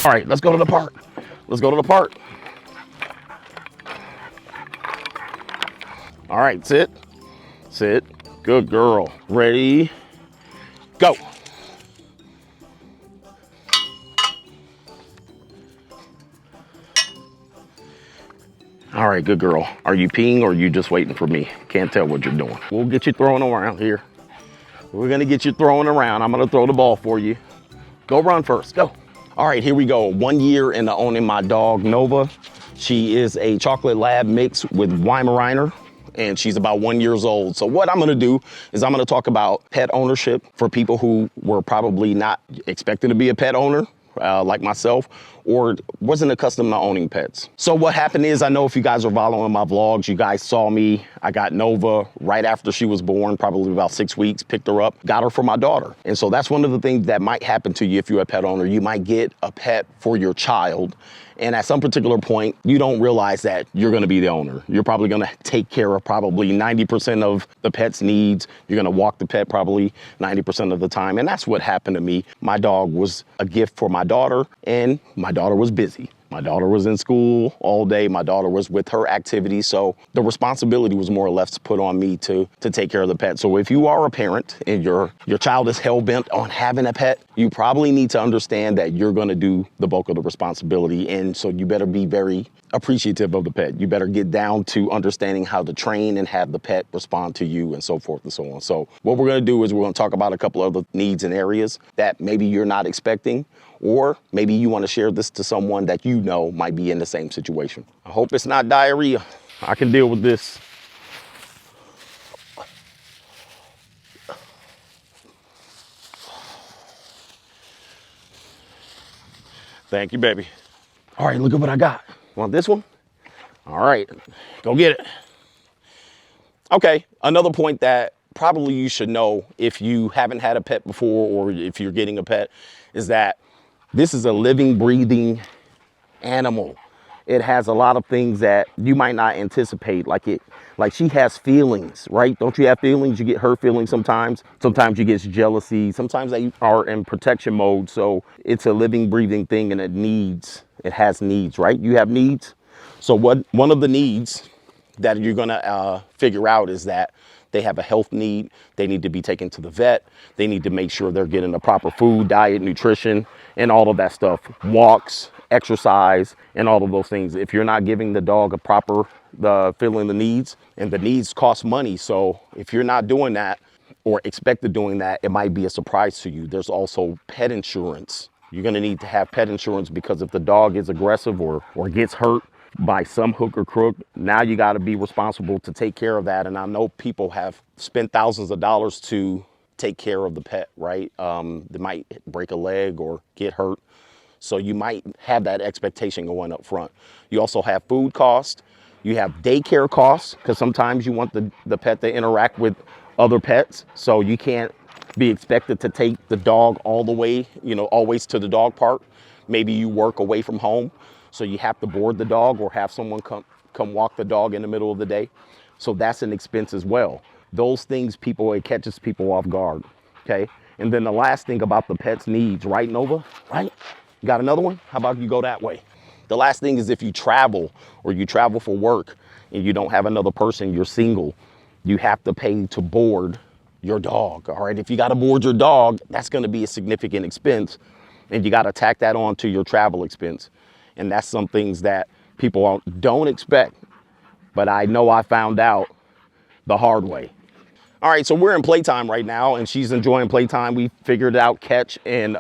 All right, let's go to the park. Let's go to the park. All right, sit, sit. Good girl. Ready, go. All right, good girl. Are you peeing or are you just waiting for me? Can't tell what you're doing. We'll get you throwing around here. We're gonna get you throwing around. I'm gonna throw the ball for you. Go run first, go. All right, here we go. 1 year into owning my dog, Nova. She is a chocolate lab mix with Weimaraner, and she's about 1 year old. So what I'm gonna do is I'm gonna talk about pet ownership for people who were probably not expecting to be a pet owner, like myself, or wasn't accustomed to owning pets. So what happened is, I know if you guys are following my vlogs, you guys saw me. I got Nova right after she was born, probably about 6 weeks, picked her up, got her for my daughter. And so that's one of the things that might happen to you if you're a pet owner. You might get a pet for your child, and at some particular point, you don't realize that you're gonna be the owner. You're probably gonna take care of probably 90% of the pet's needs. You're gonna walk the pet probably 90% of the time. And that's what happened to me. My dog was a gift for my daughter, and my daughter was busy. My daughter was in school all day. My daughter was with her activities. So the responsibility was more or less put on me to take care of the pet. So if you are a parent and your child is hell-bent on having a pet, you probably need to understand that you're gonna do the bulk of the responsibility. And so you better be very appreciative of the pet. You better get down to understanding how to train and have the pet respond to you, and so forth and so on. So what we're gonna do is we're gonna talk about a couple other needs and areas that maybe you're not expecting, or maybe you want to share this to someone that you know might be in the same situation. I hope it's not diarrhea. I can deal with this. Thank you, baby. All right, look at what I got. Want this one? All right, go get it. Okay, another point that probably you should know if you haven't had a pet before, or if you're getting a pet, is that this is a living, breathing animal. It has a lot of things that you might not anticipate. Like she has feelings, right? Don't you have feelings? You get her feelings sometimes. Sometimes you get jealousy. Sometimes they are in protection mode. So it's a living, breathing thing, and it has needs, right? You have needs. So one of the needs that you're gonna figure out is that they have a health need. They need to be taken to the vet. They need to make sure they're getting the proper food, diet, nutrition, and all of that stuff. Walks, exercise, and all of those things. If you're not giving the dog a proper filling the needs, and the needs cost money. So if you're not doing that or expected doing that, it might be a surprise to you. There's also pet insurance. You're gonna need to have pet insurance, because if the dog is aggressive or gets hurt by some hook or crook, now you got to be responsible to take care of that. And I know people have spent thousands of dollars to take care of the pet, right? They might break a leg or get hurt. So you might have that expectation going up front. You also have food costs. You have daycare costs, because sometimes you want the pet to interact with other pets. So you can't be expected to take the dog all the way, always to the dog park. Maybe you work away from home, so you have to board the dog or have someone come walk the dog in the middle of the day. So that's an expense as well. Those things, it catches people off guard, okay? And then the last thing about the pet's needs, right, Nova? Right? You got another one? How about you go that way? The last thing is, if you travel or you travel for work and you don't have another person, you're single, you have to pay to board your dog, all right? If you got to board your dog, that's going to be a significant expense, and you got to tack that on to your travel expense. And that's some things that people don't expect, but I know I found out the hard way. All right, so we're in playtime right now, and she's enjoying playtime. We figured out catch and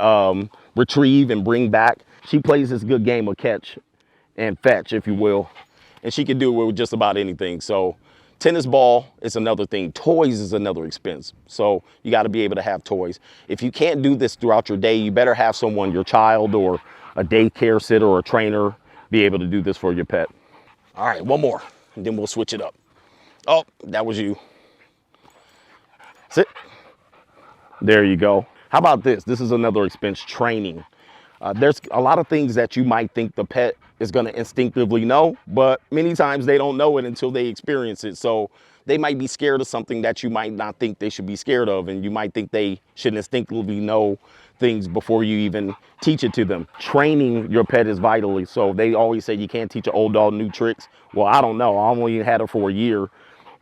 retrieve and bring back. She plays this good game of catch and fetch, if you will, and she can do it with just about anything. So tennis ball is another thing. Toys is another expense. So you got to be able to have toys. If you can't do this throughout your day, you better have someone, your child or a daycare sitter or a trainer, be able to do this for your pet. All right, one more, and then we'll switch it up. Oh, that was you. Sit. There you go. How about this? This is another expense, training. There's a lot of things that you might think the pet is going to instinctively know, but many times they don't know it until they experience it. So they might be scared of something that you might not think they should be scared of, and you might think they should instinctively know things before you even teach it to them. Training your pet is vitally. So they always say you can't teach an old dog new tricks. Well, I don't know. I only had her for a year,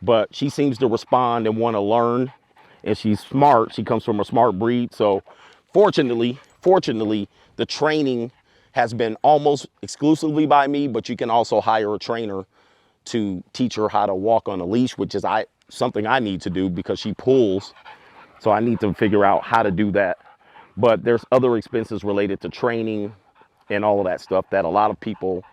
but she seems to respond and want to learn, and she's smart. She comes from a smart breed. So fortunately, the training has been almost exclusively by me, but you can also hire a trainer to teach her how to walk on a leash, which is something I need to do because she pulls. So I need to figure out how to do that. But there's other expenses related to training and all of that stuff that a lot of people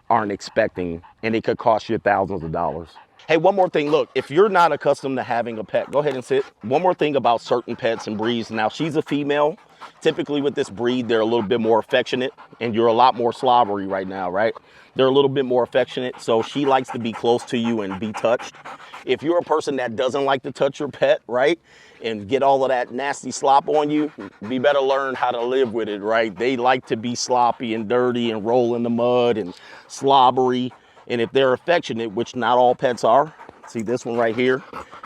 aren't expecting, and it could cost you thousands of dollars. Hey, one more thing. Look, if you're not accustomed to having a pet, go ahead and sit. One more thing about certain pets and breeds. Now, she's a female. Typically with this breed, they're a little bit more affectionate, and you're a lot more slobbery right now, right? They're a little bit more affectionate, so she likes to be close to you and be touched. If you're a person that doesn't like to touch your pet, right, and get all of that nasty slop on you, you better learn how to live with it, right? They like to be sloppy and dirty and roll in the mud and slobbery. And if they're affectionate, which not all pets are, see this one right here,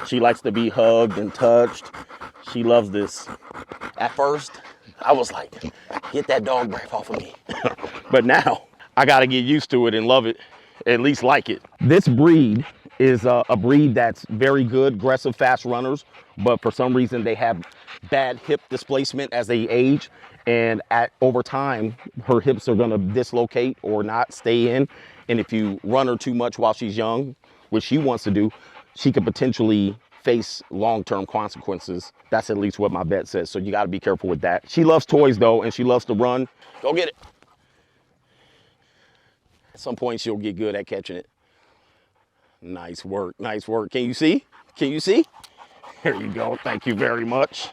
she likes to be hugged and touched. She loves this. At first, I was like, get that dog breath off of me. But now, I gotta get used to it and love it, at least like it. This breed is a breed that's very good, aggressive, fast runners, but for some reason they have bad hip displacement as they age, and over time, her hips are gonna dislocate or not stay in, and if you run her too much while she's young, which she wants to do, she could potentially face long-term consequences. That's at least what my vet says, so you gotta be careful with that. She loves toys though, and she loves to run. Go get it. At some point, she'll get good at catching it. Nice work, nice work. Can you see? Can you see? There you go, thank you very much.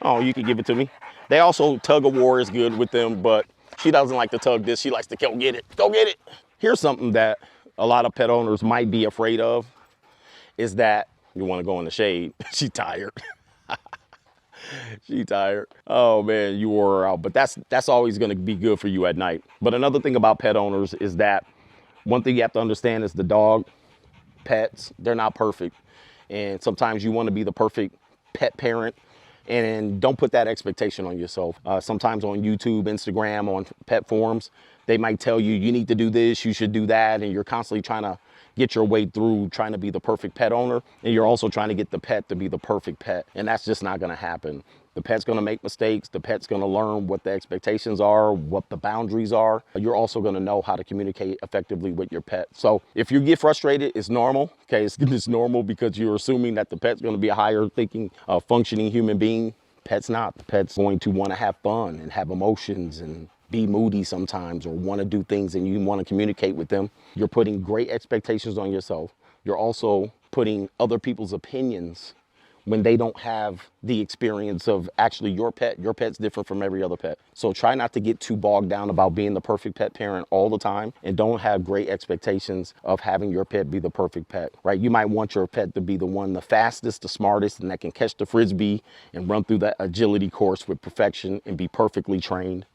Oh, you can give it to me. They also, tug of war is good with them, but she doesn't like to tug this. She likes to go get it, go get it. Here's something that a lot of pet owners might be afraid of, is that you wanna go in the shade. She's tired. She tired. Oh man, you wore her out. But that's always gonna be good for you at night. But another thing about pet owners is that one thing you have to understand is the dog, pets, they're not perfect. And sometimes you wanna be the perfect pet parent, and don't put that expectation on yourself. Sometimes on YouTube, Instagram, on pet forums, they might tell you, you need to do this, you should do that, and you're constantly trying to get your way through trying to be the perfect pet owner, and you're also trying to get the pet to be the perfect pet, and that's just not gonna happen. The pet's gonna make mistakes, the pet's gonna learn what the expectations are, what the boundaries are. You're also gonna know how to communicate effectively with your pet. So if you get frustrated, it's normal, okay? It's normal because you're assuming that the pet's gonna be a higher thinking, functioning human being. Pet's not. The pet's going to wanna have fun and have emotions and be moody sometimes, or want to do things and you want to communicate with them. You're putting great expectations on yourself. You're also putting other people's opinions when they don't have the experience of actually your pet. Your pet's different from every other pet. So try not to get too bogged down about being the perfect pet parent all the time, and don't have great expectations of having your pet be the perfect pet, right? You might want your pet to be the one, the fastest, the smartest, and that can catch the Frisbee and run through that agility course with perfection and be perfectly trained.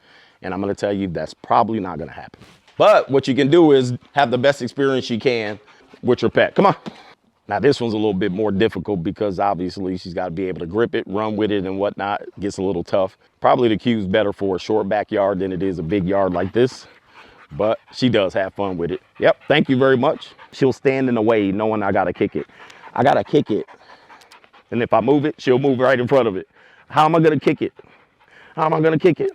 And I'm gonna tell you, that's probably not gonna happen. But what you can do is have the best experience you can with your pet. Come on. Now this one's a little bit more difficult because obviously she's gotta be able to grip it, run with it and whatnot. It gets a little tough. Probably the cue's better for a short backyard than it is a big yard like this, but she does have fun with it. Yep, thank you very much. She'll stand in the way knowing I gotta kick it. I gotta kick it. And if I move it, she'll move right in front of it. How am I gonna kick it? How am I gonna kick it?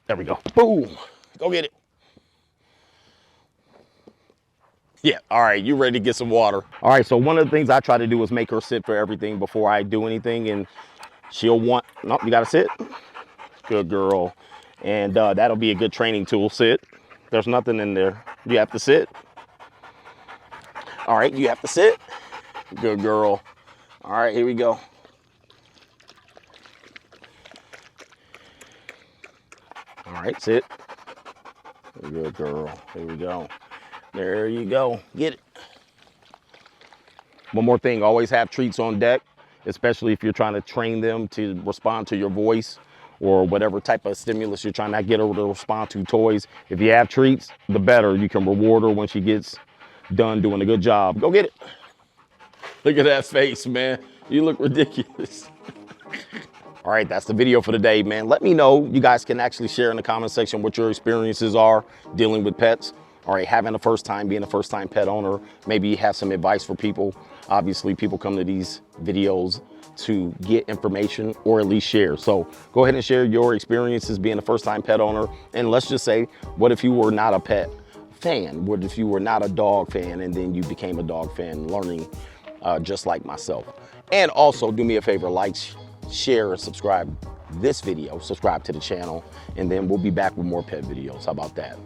There we go. Boom. Go get it. Yeah, all right, you ready to get some water. All right, so one of the things I try to do is make her sit for everything before I do anything, and she'll want, no, you gotta sit. Good girl. And that'll be a good training tool, sit. There's nothing in there. You have to sit. All right, you have to sit. Good girl. All right, here we go. All right, sit. Good girl. Here we go. There you go. Get it. One more thing, always have treats on deck, especially if you're trying to train them to respond to your voice or whatever type of stimulus you're trying to get her to respond to, toys. If you have treats, the better. You can reward her when she gets done doing a good job. Go get it. Look at that face, man. You look ridiculous. All right, that's the video for today, man. Let me know. You guys can actually share in the comment section what your experiences are dealing with pets. All right, having a first time, being a first time pet owner. Maybe you have some advice for people. Obviously, people come to these videos to get information or at least share. So go ahead and share your experiences being a first time pet owner. And let's just say, what if you were not a pet fan? What if you were not a dog fan and then you became a dog fan, learning just like myself? And also do me a favor, like, share, and subscribe this video, subscribe to the channel, and then we'll be back with more pet videos. How about that?